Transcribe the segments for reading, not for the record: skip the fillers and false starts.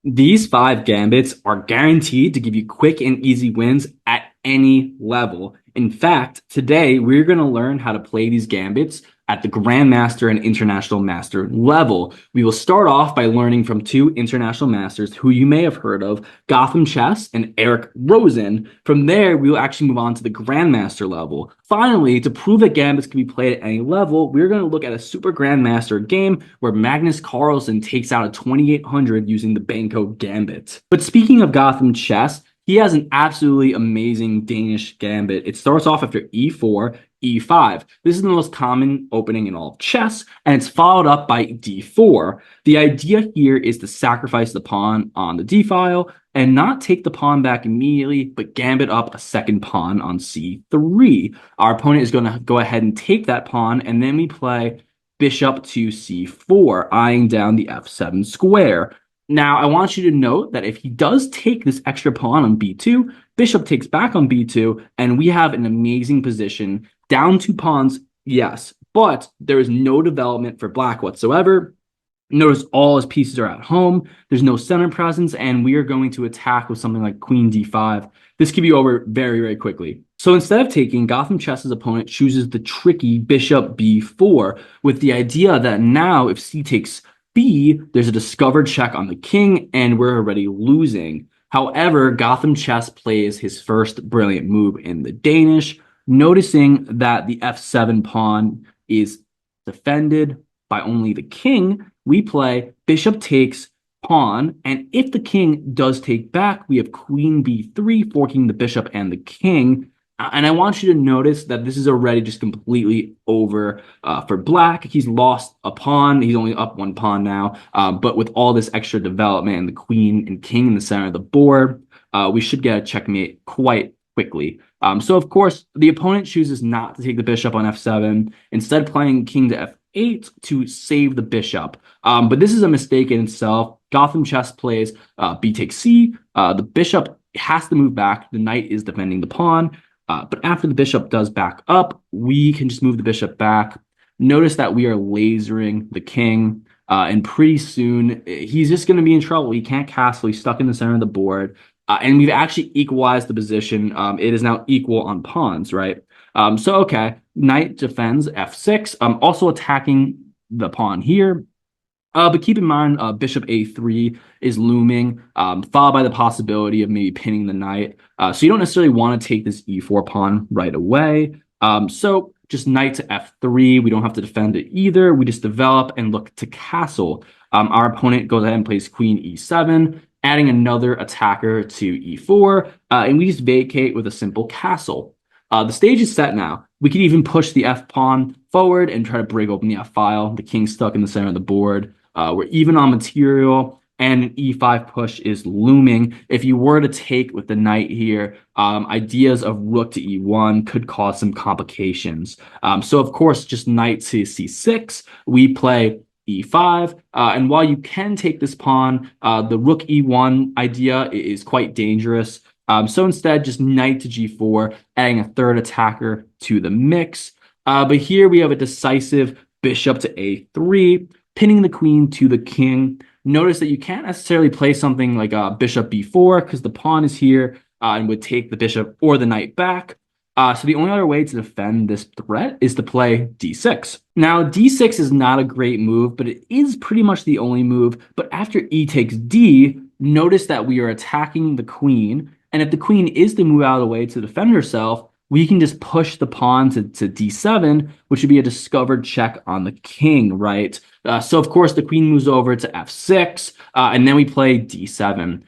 These five gambits are guaranteed to give you quick and easy wins at any level. In fact, today we're going to learn how to play these gambits at the Grandmaster and International Master level. We will start off by learning from two international masters who you may have heard of, Gotham Chess and Eric Rosen. From there, we will actually move on to the Grandmaster level. Finally, to prove that gambits can be played at any level, we're going to look at a Super Grandmaster game where Magnus Carlsen takes out a 2800 using the Benko Gambit. But speaking of Gotham Chess, he has an absolutely amazing Danish gambit. It starts off after e4, e5. This is the most common opening in all of chess, and it's followed up by d4. The idea here is to sacrifice the pawn on the d file and not take the pawn back immediately, but gambit up a second pawn on c3. Our opponent is going to go ahead and take that pawn, and then we play bishop to c4, eyeing down the f7 square. Now, I want you to note that if he does take this extra pawn on b2, bishop takes back on b2, and we have an amazing position. Down two pawns, yes, but there is no development for black whatsoever. Notice all his pieces are at home. There's no center presence, and we are going to attack with something like queen d5. This could be over very, very quickly. So instead of taking, Gotham Chess's opponent chooses the tricky bishop b4 with the idea that now if c takes B, there's a discovered check on the king, and we're already losing. However, Gotham Chess plays his first brilliant move in the Danish, noticing that the f7 pawn is defended by only the king. We play bishop takes pawn, and if the king does take back, we have queen b3, forking the bishop and the king. And I want you to notice that this is already just completely over for black. He's lost a pawn. He's only up one pawn now. But with all this extra development and the queen and king in the center of the board, we should get a checkmate quite quickly. So, of course, the opponent chooses not to take the bishop on f7, instead playing king to f8 to save the bishop. But this is a mistake in itself. Gotham Chess plays b takes c. The bishop has to move back. The knight is defending the pawn. But after the bishop does back up, we can just move the bishop back. Notice that we are lasering the king, and pretty soon he's just going to be in trouble. He can't castle. He's stuck in the center of the board, and we've actually equalized the position. It is now equal on pawns, right? Okay, knight defends f6. Also attacking the pawn here. But keep in mind, bishop a3 is looming, followed by the possibility of maybe pinning the knight. So you don't necessarily want to take this e4 pawn right away. So just knight to f3. We don't have to defend it either. We just develop and look to castle. Our opponent goes ahead and plays queen e7, adding another attacker to e4, and we just vacate with a simple castle. The stage is set now. We can even push the f pawn forward and try to break open the f file. The king's stuck in the center of the board. We're even on material, and an e5 push is looming. If you were to take with the knight here, ideas of rook to e1 could cause some complications. So, of course, just knight to c6. We play e5, and while you can take this pawn, the rook e1 idea is quite dangerous. So instead, just knight to g4, adding a third attacker to the mix. But here we have a decisive bishop to a3, pinning the queen to the king. Notice that you can't necessarily play something like bishop b4 because the pawn is here and would take the bishop or the knight back. So the only other way to defend this threat is to play d6. Now, d6 is not a great move, but it is pretty much the only move. But after e takes d, notice that we are attacking the queen. And if the queen is to move out of the way to defend herself, we can just push the pawn to d7, which would be a discovered check on the king, right? So, of course, the queen moves over to f6, and then we play d7.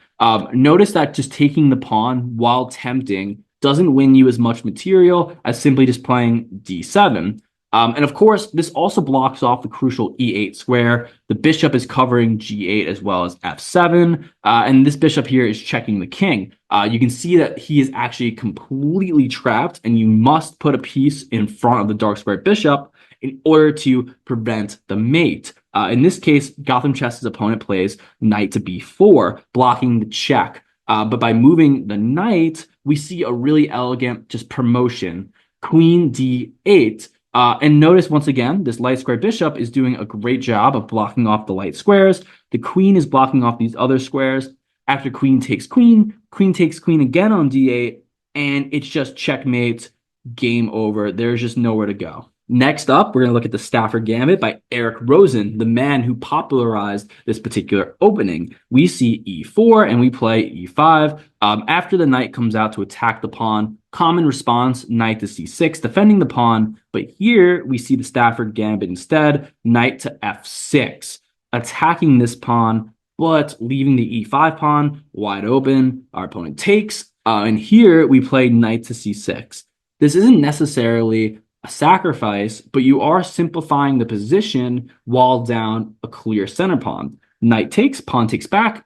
Notice that just taking the pawn while tempting doesn't win you as much material as simply just playing d7. And of course, this also blocks off the crucial e8 square. The bishop is covering g8 as well as f7, and this bishop here is checking the king. You can see that he is actually completely trapped, and you must put a piece in front of the dark square bishop in order to prevent the mate. In this case, Gotham Chess's opponent plays knight to b4, blocking the check. But by moving the knight, we see a really elegant just promotion. Queen d8. And notice once again, this light square bishop is doing a great job of blocking off the light squares. The queen is blocking off these other squares. After queen takes queen, queen takes queen again on d8, and it's just checkmate, game over. There's just nowhere to go. Next up, we're going to look at the Stafford Gambit by Eric Rosen, the man who popularized this particular opening. We see e4 and we play e5. After the knight comes out to attack the pawn, common response, knight to c6, defending the pawn. But here we see the Stafford Gambit instead, knight to f6, attacking this pawn, but leaving the e5 pawn wide open. Our opponent takes, and here we play knight to c6. This isn't necessarily a sacrifice, but you are simplifying the position while down a clear center pawn. Knight takes, pawn takes back,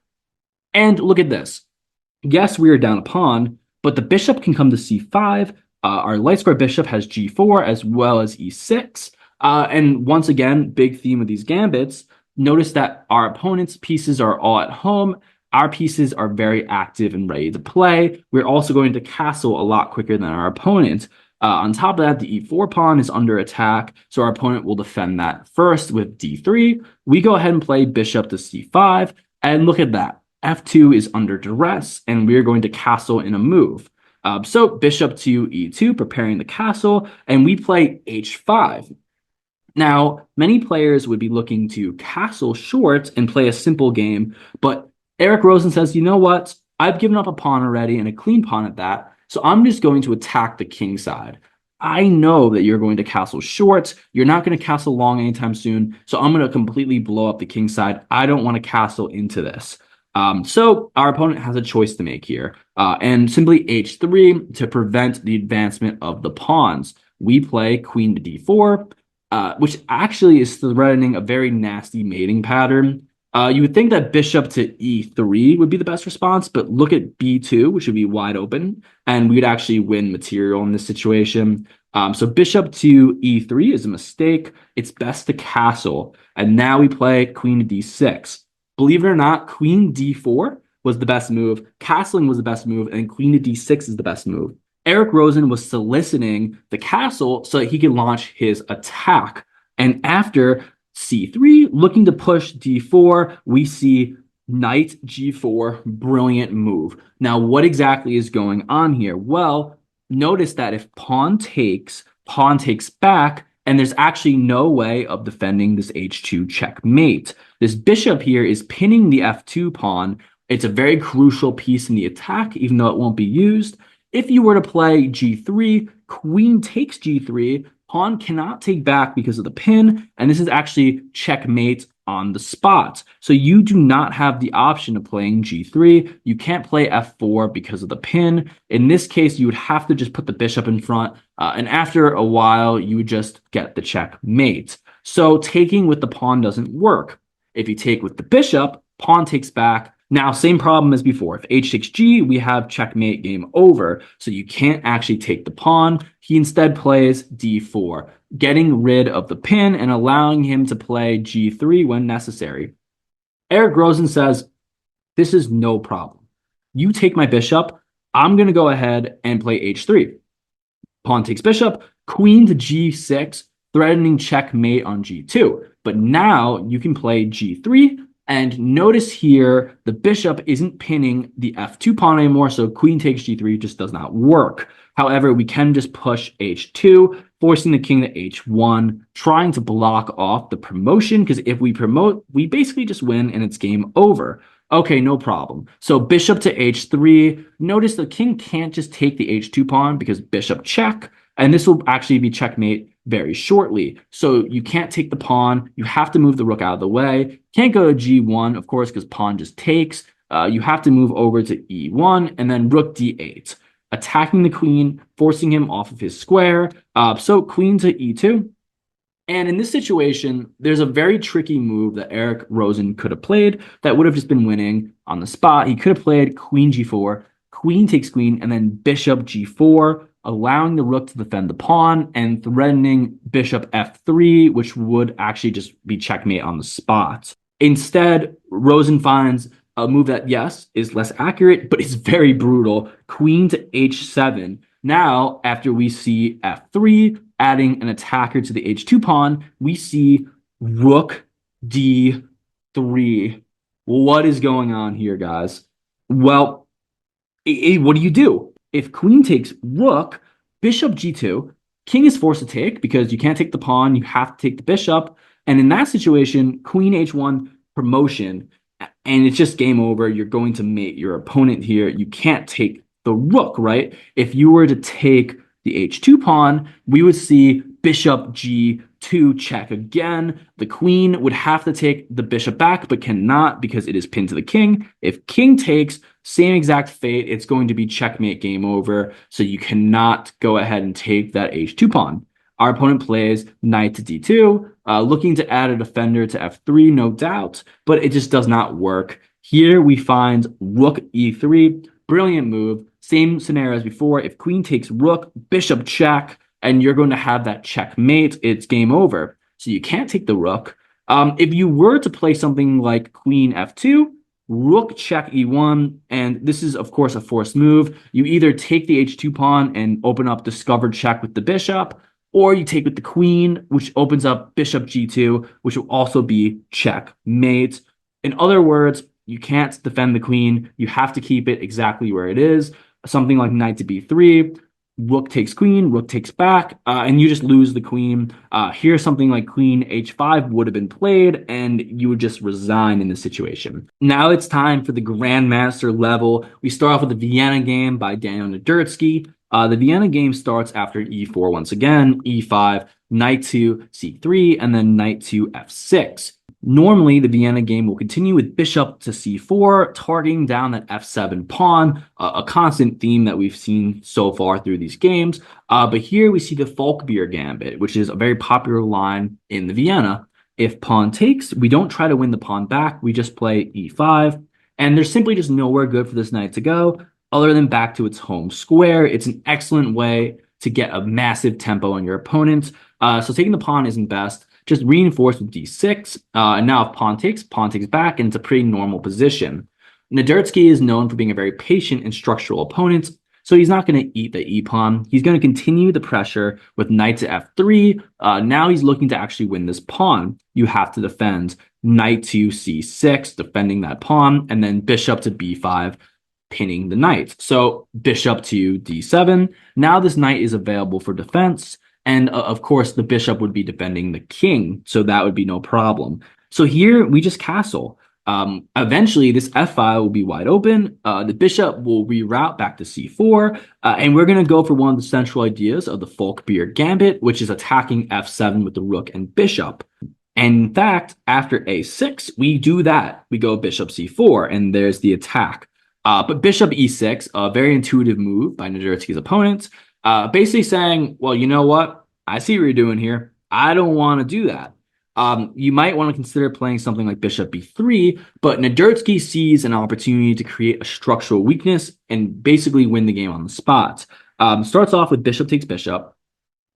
and look at this. Yes, we are down a pawn, but the bishop can come to c5. Our light square bishop has g4 as well as e6. And once again, big theme of these gambits, notice that our opponent's pieces are all at home. Our pieces are very active and ready to play. We're also going to castle a lot quicker than our opponent. On top of that, the e4 pawn is under attack, so our opponent will defend that first with d3. We go ahead and play bishop to c5, and look at that. f2 is under duress, and we're going to castle in a move. So bishop to e2, preparing the castle, and we play h5. Now, many players would be looking to castle short and play a simple game, but Eric Rosen says, you know what? I've given up a pawn already, and a clean pawn at that. So I'm just going to attack the king side. I know that you're going to castle short. You're not going to castle long anytime soon. So I'm going to completely blow up the king side. I don't want to castle into this. So our opponent has a choice to make here. And simply h3 to prevent the advancement of the pawns. We play queen to d4, which actually is threatening a very nasty mating pattern. You would think that bishop to e3 would be the best response, but look at b2, which would be wide open, and we'd actually win material in this situation. So bishop to e3 is a mistake. It's best to castle. And now we play queen to d6. Believe it or not, queen d4 was the best move, castling was the best move, and queen to d6 is the best move. Eric Rosen was soliciting the castle so that he could launch his attack. And after c3, looking to push d4, we see knight g4, brilliant move. Now, what exactly is going on here? Well, notice that if pawn takes back, and there's actually no way of defending this h2 checkmate. This bishop here is pinning the f2 pawn. It's a very crucial piece in the attack, even though it won't be used. If you were to play g3, queen takes g3, pawn cannot take back because of the pin, and this is actually checkmate on the spot. So you do not have the option of playing g3. You can't play f4 because of the pin. In this case, you would have to just put the bishop in front, and after a while, you would just get the checkmate. So taking with the pawn doesn't work. If you take with the bishop, pawn takes back. Now, same problem as before. If h takes g, we have checkmate, game over. So you can't actually take the pawn. He instead plays d4, getting rid of the pin and allowing him to play g3 when necessary. Eric Rosen says, this is no problem. You take my bishop, I'm going to go ahead and play h3. Pawn takes bishop, queen to g6, threatening checkmate on g2. But now you can play g3, and notice here, the bishop isn't pinning the f2 pawn anymore, so queen takes g3 just does not work. However, we can just push h2, forcing the king to h1, trying to block off the promotion, because if we promote, we basically just win and it's game over. Okay, no problem. So bishop to h3. Notice the king can't just take the h2 pawn because bishop check, and this will actually be checkmate very shortly. So you can't take the pawn. You have to move the rook out of the way. Can't go to g1, of course, because pawn just takes. You have to move over to e1 and then rook d8, attacking the queen, forcing him off of his square. So queen to e2. And in this situation, there's a very tricky move that Eric Rosen could have played that would have just been winning on the spot. He could have played queen g4, queen takes queen, and then bishop g4, allowing the rook to defend the pawn and threatening bishop f3, which would actually just be checkmate on the spot. Instead, Rosen finds a move that, yes, is less accurate, but is very brutal. Queen to h7. Now, after we see f3, adding an attacker to the h2 pawn, we see rook d3. What is going on here, guys? Well, what do? If queen takes rook, bishop g2, king is forced to take because you can't take the pawn, you have to take the bishop. And in that situation, queen h1 promotion, and it's just game over. You're going to mate your opponent here. You can't take the rook, right? If you were to take the h2 pawn, we would see bishop g2 check again. The queen would have to take the bishop back, but cannot because it is pinned to the king. If king takes, same exact fate. It's going to be checkmate, game over. So you cannot go ahead and take that h2 pawn. Our opponent plays knight to d2, looking to add a defender to f3, no doubt, but it just does not work. Here we find rook e3, brilliant move. Same scenario as before. If queen takes rook, bishop check, and you're going to have that checkmate, it's game over. So you can't take the rook. If you were to play something like queen f2, rook check e1, and this is, of course, a forced move. You either take the h2 pawn and open up discovered check with the bishop, or you take with the queen, which opens up bishop g2, which will also be checkmate. In other words, you can't defend the queen. You have to keep it exactly where it is. Something like knight to b3, rook takes queen, rook takes back, and you just lose the queen. Here, something like queen h5 would have been played, and you would just resign in the situation. Now it's time for the Grandmaster level. We start off with the Vienna game by Daniel Narodisky. The Vienna game starts after e4 once again, e5, knight to c3, and then knight to f6. Normally, the Vienna game will continue with bishop to c4, targeting down that f7 pawn, a constant theme that we've seen so far through these games. But here we see the Falkbeer Gambit, which is a very popular line in the Vienna. If pawn takes, we don't try to win the pawn back, we just play e5, and there's simply just nowhere good for this knight to go other than back to its home square. It's an excellent way to get a massive tempo on your opponent. So taking the pawn isn't best. Just reinforce with d6. And now if pawn takes back, and it's a pretty normal position. Narodisky is known for being a very patient and structural opponent, so he's not going to eat the e-pawn. He's going to continue the pressure with knight to f3. Now he's looking to actually win this pawn. You have to defend knight to c6, defending that pawn, and then bishop to b5, pinning the knight. So bishop to d7. Now this knight is available for defense. And of course, the bishop would be defending the king, so that would be no problem. So here we just castle. Eventually, this f-file will be wide open. The bishop will reroute back to c4, and we're going to go for one of the central ideas of the Falkbeer Gambit, which is attacking f7 with the rook and bishop. And in fact, after a6, we do that. We go bishop c4, and there's the attack. But bishop e6, a very intuitive move by Narodisky's opponents, basically saying, well, you know what? I see what you're doing here. I don't want to do that. You might want to consider playing something like bishop b3, but Narodisky sees an opportunity to create a structural weakness and basically win the game on the spot. Starts off with bishop takes bishop,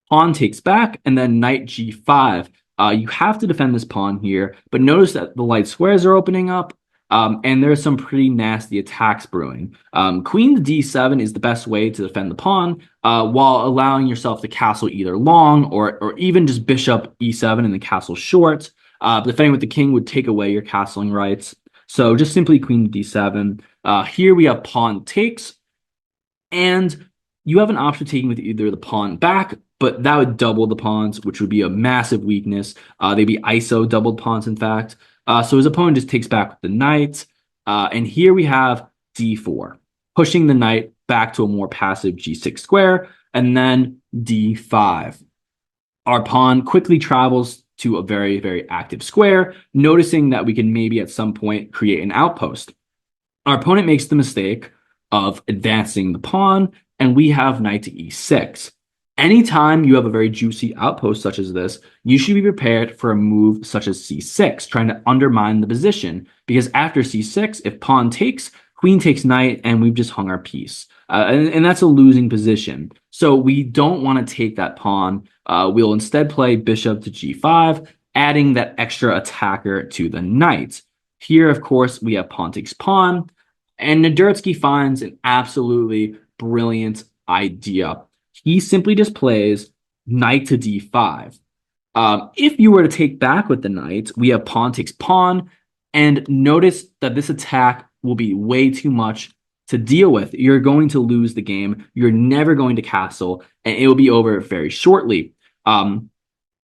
pawn takes back, and then knight g5. You have to defend this pawn here, but notice that the light squares are opening up. And there's some pretty nasty attacks brewing. Queen to d7 is the best way to defend the pawn, while allowing yourself to castle either long or even just bishop e7 and the castle short. Defending with the king would take away your castling rights. So just simply queen to d7. Here we have pawn takes, and you have an option taking with either the pawn back, but that would double the pawns, which would be a massive weakness. They'd be ISO doubled pawns, in fact. So his opponent just takes back with the knight. And here we have d4, pushing the knight back to a more passive g6 square, and then d5. Our pawn quickly travels to a very, very active square, noticing that we can maybe at some point create an outpost. Our opponent makes the mistake of advancing the pawn, and we have knight to e6. Anytime you have a very juicy outpost such as this, you should be prepared for a move such as c6, trying to undermine the position, because after c6, if pawn takes, queen takes knight, and we've just hung our piece. And that's a losing position. So we don't want to take that pawn. We'll instead play bishop to g5, adding that extra attacker to the knight. Here, of course, we have pawn takes pawn, and Narodisky finds an absolutely brilliant idea. He simply just plays knight to d5. If you were to take back with the knight, we have pawn takes pawn, and notice that this attack will be way too much to deal with. You're going to lose the game. You're never going to castle, and it will be over very shortly.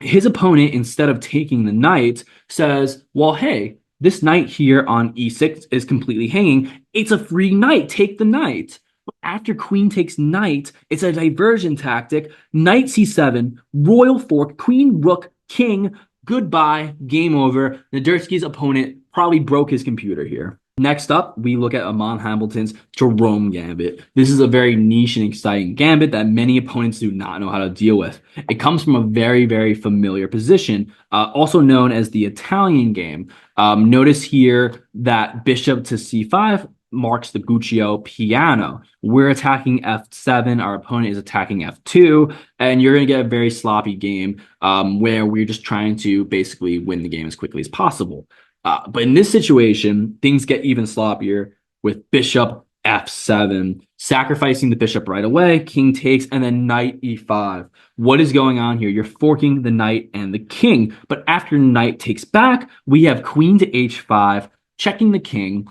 His opponent, instead of taking the knight, says, well, hey, this knight here on e6 is completely hanging. It's a free knight. Take the knight. After queen takes knight, it's a diversion tactic. Knight c7, royal fork, queen, rook, king. Goodbye, game over. Narodisky's opponent probably broke his computer here. Next up, we look at Aman Hambleton's Jerome Gambit. This is a very niche and exciting gambit that many opponents do not know how to deal with. It comes from a very, very familiar position, also known as the Italian game. Notice here that bishop to c5 marks the Guccio piano. We're attacking f7, our opponent is attacking f2, and you're going to get a very sloppy game where we're just trying to basically win the game as quickly as possible. But in this situation, things get even sloppier with bishop f7, sacrificing the bishop right away, king takes, and then knight e5. What is going on here? You're forking the knight and the king. But after knight takes back, we have queen to h5, checking the king,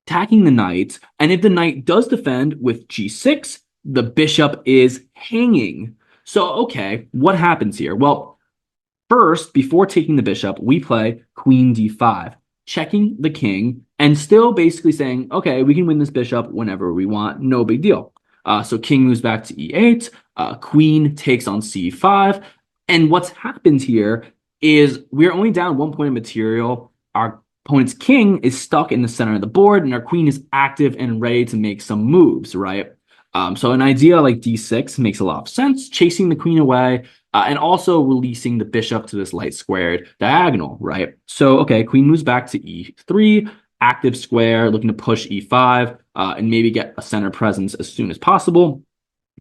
attacking the knight, and if the knight does defend with g6, the bishop is hanging. So, okay, what happens here? Well, first, before taking the bishop, we play queen d5, checking the king, and still basically saying, okay, we can win this bishop whenever we want, no big deal. So king moves back to e8, queen takes on c5, and what's happened here is we're only down 1 point of material. Our opponent's king is stuck in the center of the board, and our queen is active and ready to make some moves, right? So an idea like d6 makes a lot of sense, chasing the queen away, and also releasing the bishop to this light squared diagonal, right? So, okay, queen moves back to e3, active square, looking to push e5, and maybe get a center presence as soon as possible.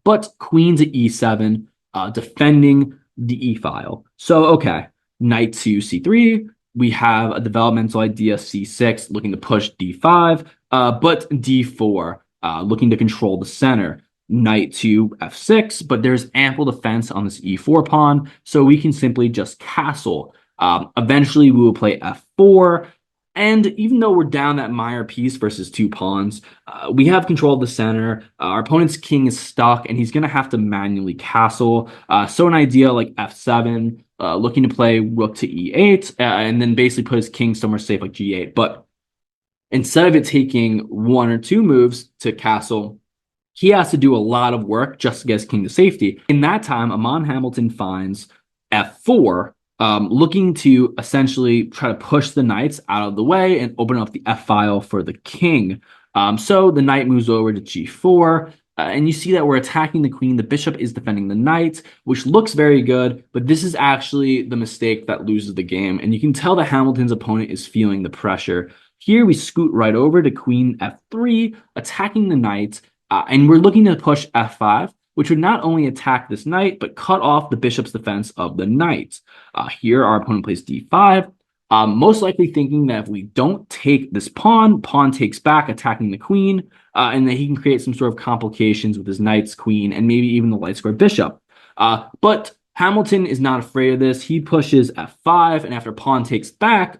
But queen to e7, defending the e-file. So, okay, knight to c3, we have a developmental idea, c6, looking to push d5, but d4, looking to control the center. Knight to f6, but there's ample defense on this e4 pawn, so we can simply just castle. Eventually, we will play f4, and even though we're down that minor piece versus 2 pawns, we have control of the center. Our opponent's king is stuck, and he's going to have to manually castle. So an idea like f7, looking to play rook to e8, and then basically put his king somewhere safe like g8. But instead of it taking 1 or 2 moves to castle, he has to do a lot of work just to get his king to safety. In that time, Aman Hambleton finds f4, looking to essentially try to push the knights out of the way and open up the f-file for the king. So the knight moves over to g4, and you see that we're attacking the queen. The bishop is defending the knight, which looks very good, but this is actually the mistake that loses the game. And you can tell that Hambleton's opponent is feeling the pressure. Here we scoot right over to queen f3, attacking the knight, and we're looking to push f5, which would not only attack this knight, but cut off the bishop's defense of the knight. Here, our opponent plays d5, most likely thinking that if we don't take this pawn, pawn takes back, attacking the queen, and that he can create some sort of complications with his knight's queen, and maybe even the light square bishop. But Hambleton is not afraid of this. He pushes f5, and after pawn takes back,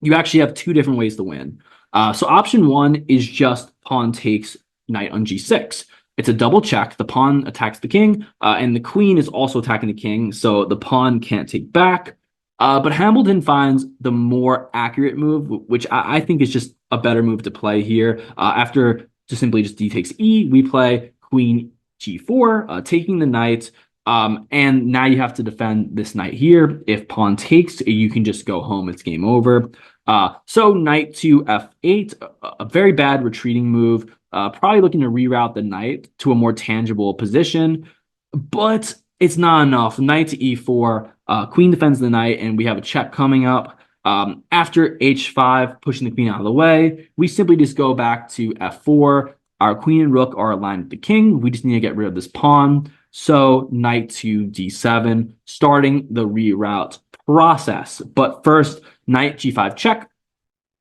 you actually have 2 different ways to win. So option 1 is just pawn takes knight on g6. It's a double check. The pawn attacks the king, and the queen is also attacking the king, so the pawn can't take back. But Hambleton finds the more accurate move, which I think is just a better move to play here. After just simply just d takes e, we play queen g4, taking the knight, and now you have to defend this knight here. If pawn takes, you can just go home. It's game over. So knight to f8, a very bad retreating move. Probably looking to reroute the knight to a more tangible position, but it's not enough. Knight to e4, queen defends the knight, and we have a check coming up. After h5, pushing the queen out of the way, we simply just go back to f4. Our queen and rook are aligned with the king. We just need to get rid of this pawn. So knight to d7, starting the reroute process. But first, knight g5 check.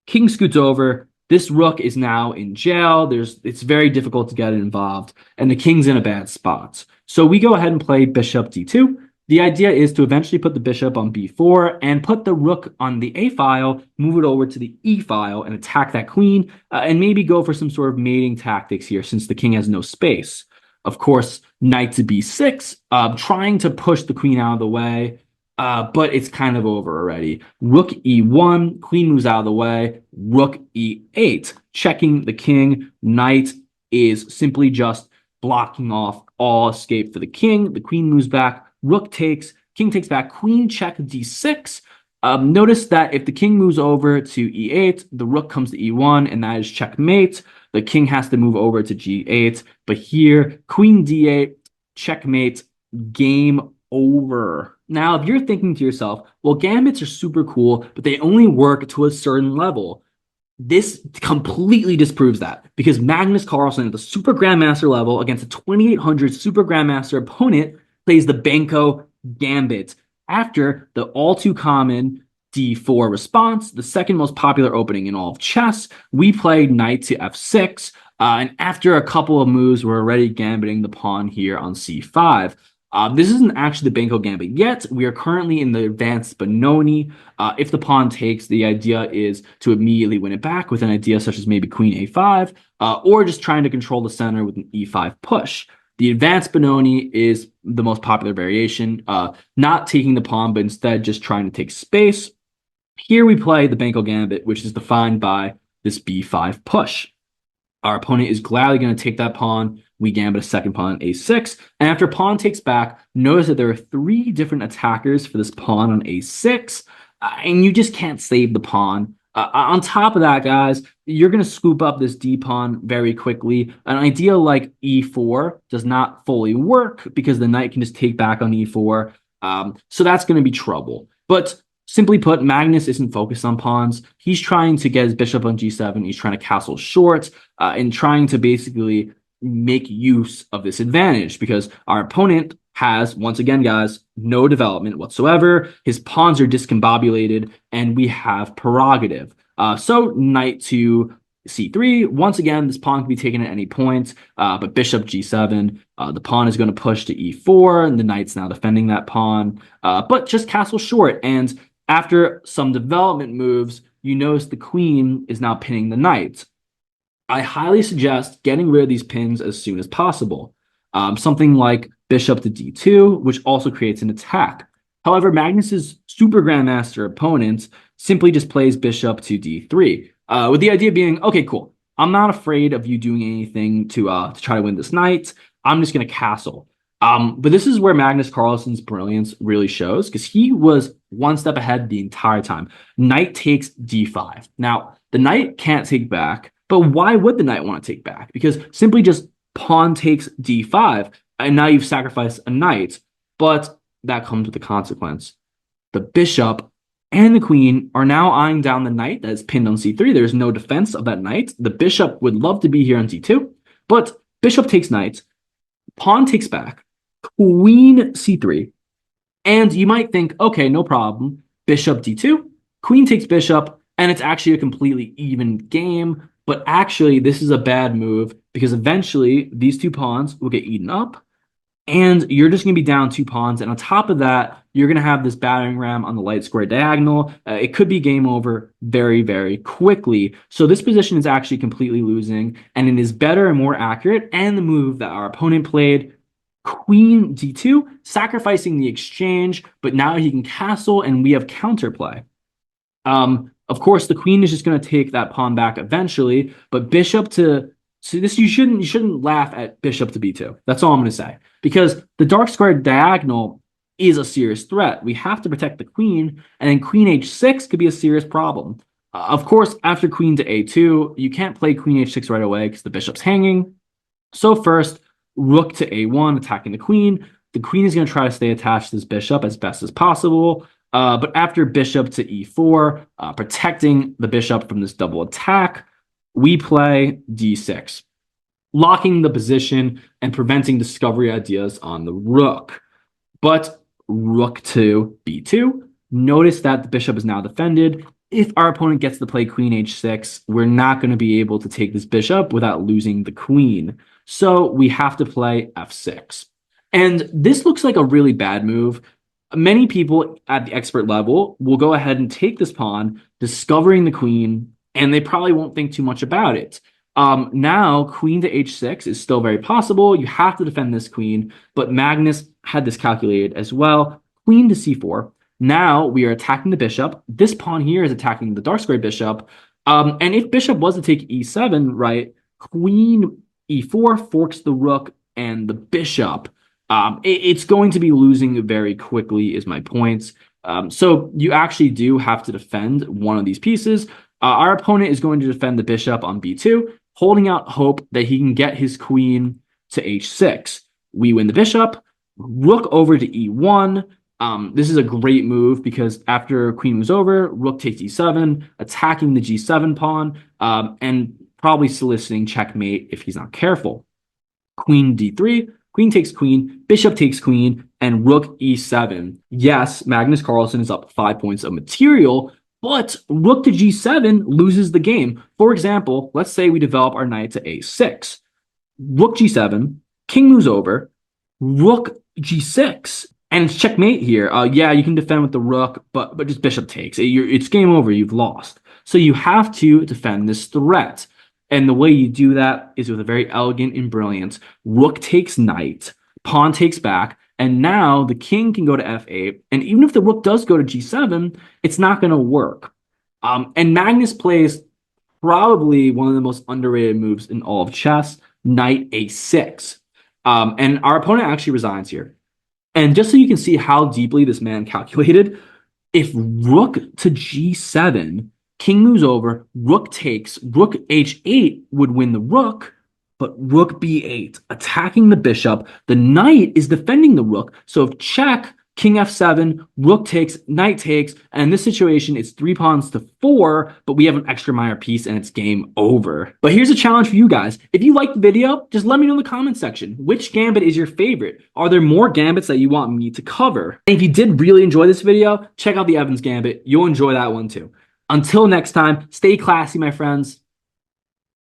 King scoots over. This rook is now in jail. It's very difficult to get involved, and the king's in a bad spot. So we go ahead and play bishop d2, The idea is to eventually put the bishop on b4 and put the rook on the a file, move it over to the e file and attack that queen, and maybe go for some sort of mating tactics here since the king has no space. Of course, knight to b6, trying to push the queen out of the way, but it's kind of over already. Rook e1, queen moves out of the way, rook e8, checking the king. Knight is simply just blocking off all escape for the king. The queen moves back, rook takes, king takes back, queen check d6. Notice that if the king moves over to e8, the rook comes to e1, and that is checkmate. The king has to move over to g8, but here, queen d8, checkmate, game over. Now, if you're thinking to yourself, well, gambits are super cool, but they only work to a certain level. This completely disproves that because Magnus Carlsen at the Super Grandmaster level against a 2800 Super Grandmaster opponent plays the Benko Gambit after the all too common d4 response, the second most popular opening in all of chess. We played knight to f6, and after a couple of moves, we're already gambiting the pawn here on c5. This isn't actually the Benko Gambit yet. We are currently in the advanced Benoni. If the pawn takes, the idea is to immediately win it back with an idea such as maybe queen a5, or just trying to control the center with an e5 push. The advanced Benoni is the most popular variation, not taking the pawn, but instead just trying to take space. Here we play the Benko Gambit, which is defined by this b5 push. Our opponent is gladly going to take that pawn. We gambit a second pawn, a6. And after pawn takes back, notice that there are 3 different attackers for this pawn on a6. And you just can't save the pawn. On top of that, guys, you're going to scoop up this d-pawn very quickly. An idea like e4 does not fully work because the knight can just take back on e4. So that's going to be trouble. But simply put, Magnus isn't focused on pawns. He's trying to get his bishop on g7. He's trying to castle short and trying to basically make use of this advantage because our opponent has, once again, guys, no development whatsoever. His pawns are discombobulated, and we have prerogative. So knight to c3. Once again, this pawn can be taken at any point, but bishop g7. The pawn is going to push to e4, and the knight's now defending that pawn, but just castle short. And after some development moves, you notice the queen is now pinning the knight. I highly suggest getting rid of these pins as soon as possible. Something like bishop to d2, which also creates an attack. However, Magnus's Super Grandmaster opponent simply just plays bishop to d3, with the idea being, okay, cool. I'm not afraid of you doing anything to try to win this knight. I'm just going to castle. But this is where Magnus Carlsen's brilliance really shows because he was one step ahead the entire time. Knight takes d5. Now, the knight can't take back, but why would the knight want to take back? Because simply just pawn takes d5, and now you've sacrificed a knight, but that comes with a consequence. The bishop and the queen are now eyeing down the knight that is pinned on c3. There's no defense of that knight. The bishop would love to be here on d2, but bishop takes knight, pawn takes back, queen c3, and you might think, okay, no problem, bishop d2, queen takes bishop, and it's actually a completely even game, but actually this is a bad move because eventually these 2 pawns will get eaten up, and you're just going to be down 2 pawns, and on top of that, you're going to have this battering ram on the light square diagonal. It could be game over very, very quickly. So this position is actually completely losing, and it is better and more accurate, and the move that our opponent played, queen d2, sacrificing the exchange, but now he can castle, and we have counterplay. Of course, the queen is just going to take that pawn back eventually, but bishop to... So this you shouldn't laugh at bishop to b2. That's all I'm going to say. Because the dark square diagonal is a serious threat. We have to protect the queen, and then queen h6 could be a serious problem. Of course, after queen to a2, you can't play queen h6 right away because the bishop's hanging. So first, rook to a1, attacking the queen. The queen is going to try to stay attached to this bishop as best as possible. But after bishop to e4, protecting the bishop from this double attack, we play d6, locking the position and preventing discovery ideas on the rook. But rook to b2, notice that the bishop is now defended. If our opponent gets to play queen h6, we're not going to be able to take this bishop without losing the queen. So we have to play f6. And this looks like a really bad move Many people at the expert level will go ahead and take this pawn, discovering the queen, and they probably won't think too much about it. Now, queen to h6 is still very possible. You have to defend this queen, but Magnus had this calculated as well. Queen to c4. Now we are attacking the bishop. This pawn here is attacking the dark square bishop. And if bishop was to take e7, right, queen e4 forks the rook and the bishop. It's going to be losing very quickly is my point. So you actually do have to defend one of these pieces. Our opponent is going to defend the bishop on b2, holding out hope that he can get his queen to h6. We win the bishop, rook over to e1. This is a great move because after queen moves over, rook takes e7, attacking the g7 pawn, and probably soliciting checkmate if he's not careful. Queen d3, queen takes queen, bishop takes queen, and rook e7. Yes, Magnus Carlsen is up 5 points of material, but rook to g7 loses the game. For example, let's say we develop our knight to a6. Rook g7, king moves over, rook g6, and it's checkmate here. Yeah, you can defend with the rook, but just bishop takes. It's game over. You've lost. So you have to defend this threat. And the way you do that is with a very elegant and brilliant rook takes knight, pawn takes back, and now the king can go to f8. And even if the rook does go to g7, it's not going to work. And Magnus plays probably one of the most underrated moves in all of chess, knight a6. And our opponent actually resigns here. And just so you can see how deeply this man calculated, if rook to g7, king moves over, rook takes, rook h8 would win the rook, but rook b8, attacking the bishop. The knight is defending the rook. So if check, king f7, rook takes, knight takes, and in this situation, it's 3 pawns to 4, but we have an extra minor piece and it's game over. But here's a challenge for you guys. If you liked the video, just let me know in the comment section. Which gambit is your favorite? Are there more gambits that you want me to cover? And if you did really enjoy this video, check out the Evans Gambit. You'll enjoy that one too. Until next time, stay classy, my friends.